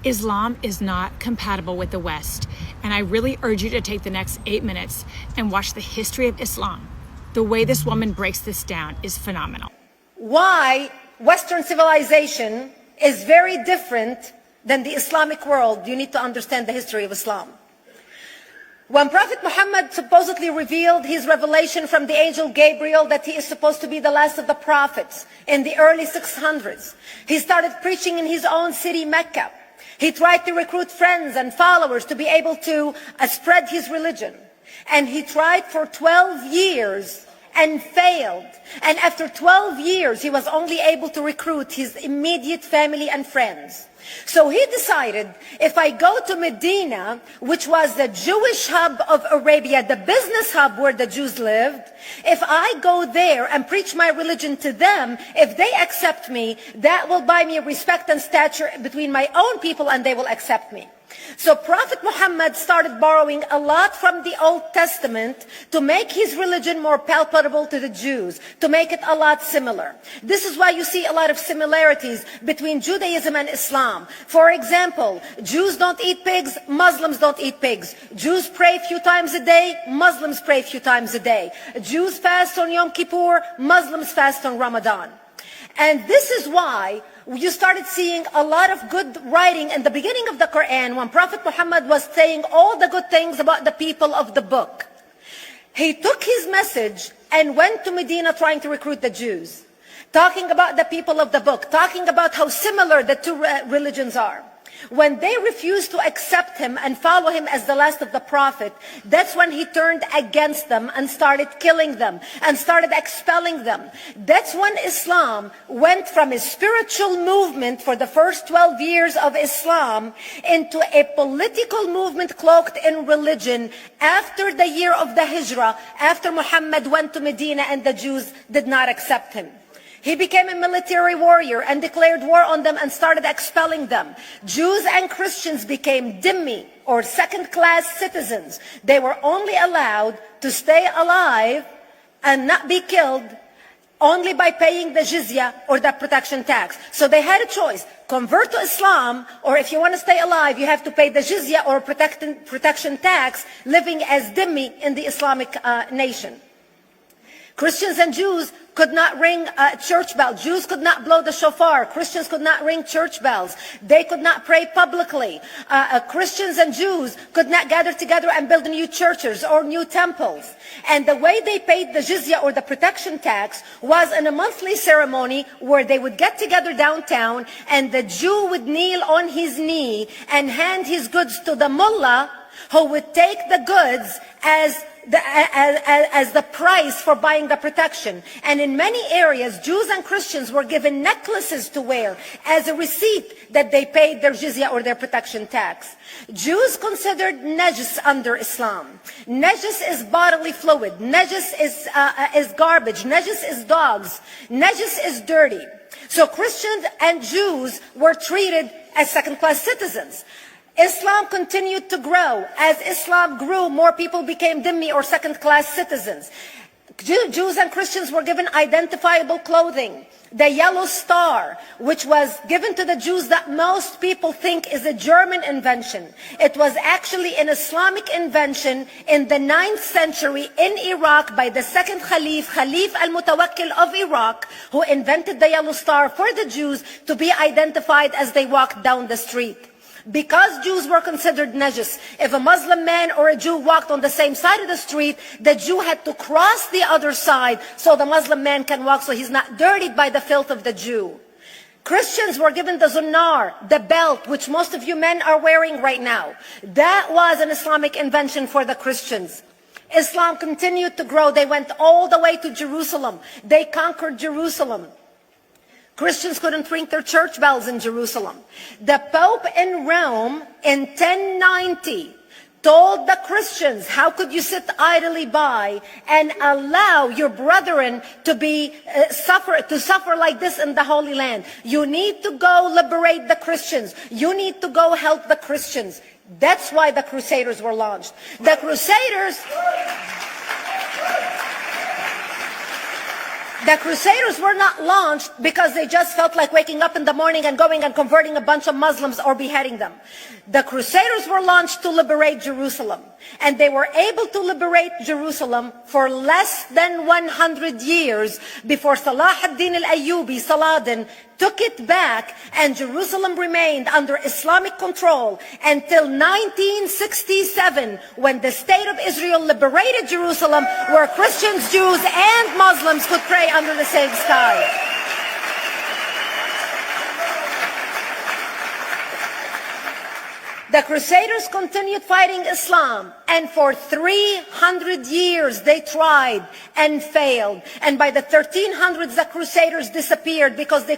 Islam is not compatible with the West, and I really urge you to take the next 8 minutes and watch the history of Islam. The way this woman breaks this down is phenomenal. Why Western civilization is very different than the Islamic world, you need to understand the history of Islam. When Prophet Muhammad supposedly revealed his revelation from the angel Gabriel that he is supposed to be the last of the prophets in the early 600s, he started preaching in his own city, Mecca. He tried to recruit friends and followers to be able to spread his religion. And he tried for 12 years and failed. And after 12 years, he was only able to recruit his immediate family and friends. So he decided, if I go to Medina, which was the Jewish hub of Arabia, the business hub where the Jews lived, if I go there and preach my religion to them, if they accept me, that will buy me respect and stature between my own people, and they will accept me. So Prophet Muhammad started borrowing a lot from the Old Testament to make his religion more palpable to the Jews, to make it a lot similar. This is why you see a lot of similarities between Judaism and Islam. For example, Jews don't eat pigs, Muslims don't eat pigs. Jews pray a few times a day, Muslims pray a few times a day. Jews fast on Yom Kippur, Muslims fast on Ramadan. And this is why you started seeing a lot of good writing in the beginning of the Quran when Prophet Muhammad was saying all the good things about the people of the book. He took his message and went to Medina trying to recruit the Jews, talking about the people of the book, talking about how similar the two religions are. When they refused to accept him and follow him as the last of the prophet, that's when he turned against them and started killing them and started expelling them. That's when Islam went from a spiritual movement for the first 12 years of Islam into a political movement cloaked in religion after the year of the Hijrah, after Muhammad went to Medina and the Jews did not accept him. He became a military warrior and declared war on them and started expelling them. Jews and Christians became dhimmi, or second-class citizens. They were only allowed to stay alive and not be killed only by paying the jizya, or the protection tax. So they had a choice: convert to Islam, or if you want to stay alive, you have to pay the jizya or protection tax, living as dhimmi in the Islamic nation. Christians and Jews could not ring church bells. Jews could not blow the shofar. Christians could not ring church bells. They could not pray publicly. Christians and Jews could not gather together and build new churches or new temples. And the way they paid the jizya, or the protection tax, was in a monthly ceremony where they would get together downtown and the Jew would kneel on his knee and hand his goods to the mullah, who would take the goods as the price for buying the protection. And in many areas, Jews and Christians were given necklaces to wear as a receipt that they paid their jizya, or their protection tax. Jews considered najis under Islam. Najis is bodily fluid. Najis is garbage. Najis is dogs. Najis is dirty. So Christians and Jews were treated as second-class citizens. Islam continued to grow. As Islam grew, more people became dhimmi, or second-class citizens. Jews and Christians were given identifiable clothing. The yellow star, which was given to the Jews, that most people think is a German invention. It was actually an Islamic invention in the 9th century in Iraq by the second Khalif al-Mutawakkil of Iraq, who invented the yellow star for the Jews to be identified as they walked down the street. Because Jews were considered najis, if a Muslim man or a Jew walked on the same side of the street, the Jew had to cross the other side so the Muslim man can walk, so he's not dirtied by the filth of the Jew. Christians were given the zunnar, the belt, which most of you men are wearing right now. That was an Islamic invention for the Christians. Islam continued to grow. They went all the way to Jerusalem. They conquered Jerusalem. Christians couldn't ring their church bells in Jerusalem. The Pope in Rome in 1090 told the Christians, how could you sit idly by and allow your brethren to suffer like this in the Holy Land? You need to go liberate the Christians. You need to go help the Christians. That's why the Crusaders were launched. The Crusaders were not launched because they just felt like waking up in the morning and going and converting a bunch of Muslims or beheading them. The Crusaders were launched to liberate Jerusalem. And they were able to liberate Jerusalem for less than 100 years before Salah ad-Din al-Ayyubi, Saladin, took it back, and Jerusalem remained under Islamic control until 1967, when the State of Israel liberated Jerusalem, where Christians, Jews, and Muslims could pray under the same sky. The Crusaders continued fighting Islam, and for 300 years they tried and failed. And by the 1300s, the Crusaders disappeared because they